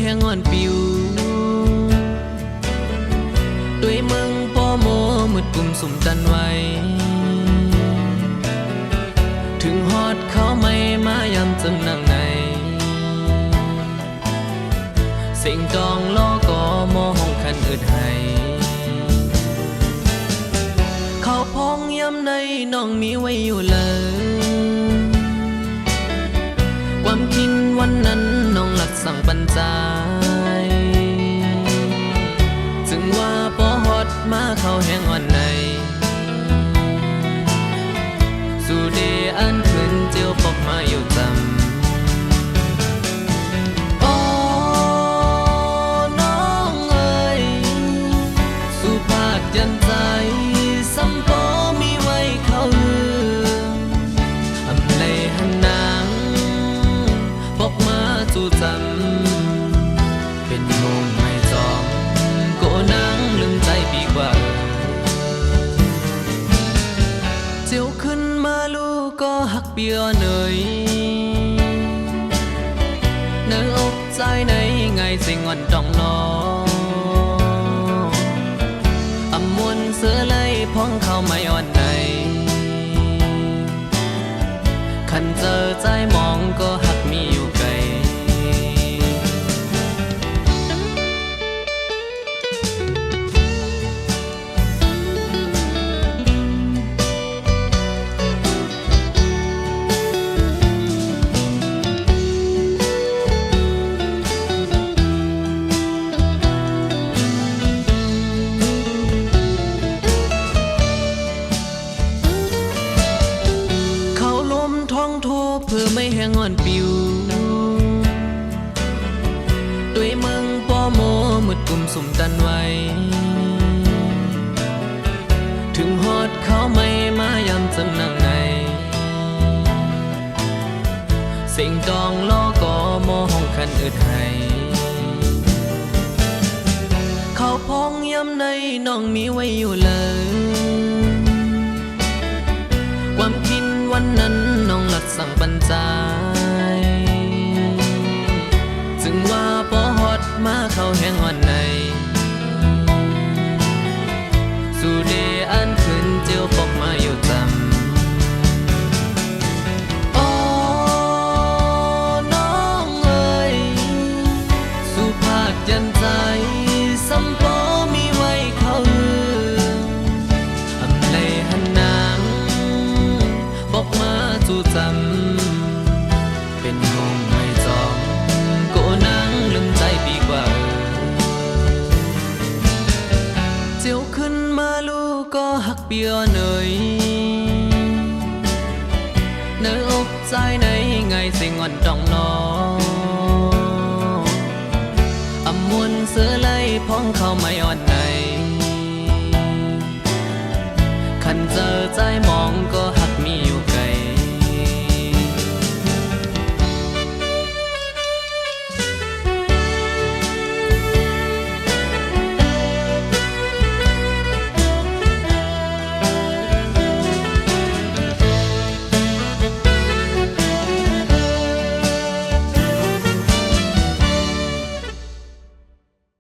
แห้งอ่อนปิวด้วยมึงปอโมมืดกุมสุ่มตันไว้ถึงฮอดเขาไม่มายำจำนังในสิ่งจองล้อก็มอห้องคันอึดให้เขาพองย้ำในน้องมีไว้อยู่เลยความคิดวันนั้นน้องหลักสั่งปัญจายถึงว่าปอฮอดมาเขาแห้งอ่อนในสู่เดอันขึ้นเจียวปอกมาอยู่จำยันใจซ้ำปอมีไว้เขาอำเลยหันนางพกมาจู่จำเป็นโมงไม่จอมโกนางลืมใจปีกว่าเจียวขึ้นมาลูกก็หักเปียเนยเนื้ออกใจในไงสิ่งอ่อนดองนอมวนเสือไล่พ้องเขาไม่อ่อนในคันเจอใจมองก็หักมีอยู่ไกลเพื่อไม่แห้งอ่อนปิวด้วยมึงปอโมมืดกุมสุ่มตันไว้ถึงฮอดเขาไม่มายำจำนังในสิ่งจองล้อก็มอห้องคันอึดให้เขาพองย้ำในน้องมีไว้อยู่เลยความคิดวันนั้นน้องหลักสั่งปัญจายจึงว่าปอฮอดมาเขาแห้งอ่อนในสู่เดอันขึ้นเจียวปอกมาอยู่จำโอ้น้องเอ๋ยสู่ภาคยันใจซ้ำปอมีไว้เขาอำเลยหันนางบอกมาจู่จำเป็นงงไม่จอมโกนางลืมใจปีกว่าเจียวขึ้นมาลูกก็หักเปียเนยเนื้ออกใจในไงสิ่งอ่อนดองนออำมวนเสือไล่พ้องเขาไม่อ่อนในคันเจอใจมองก็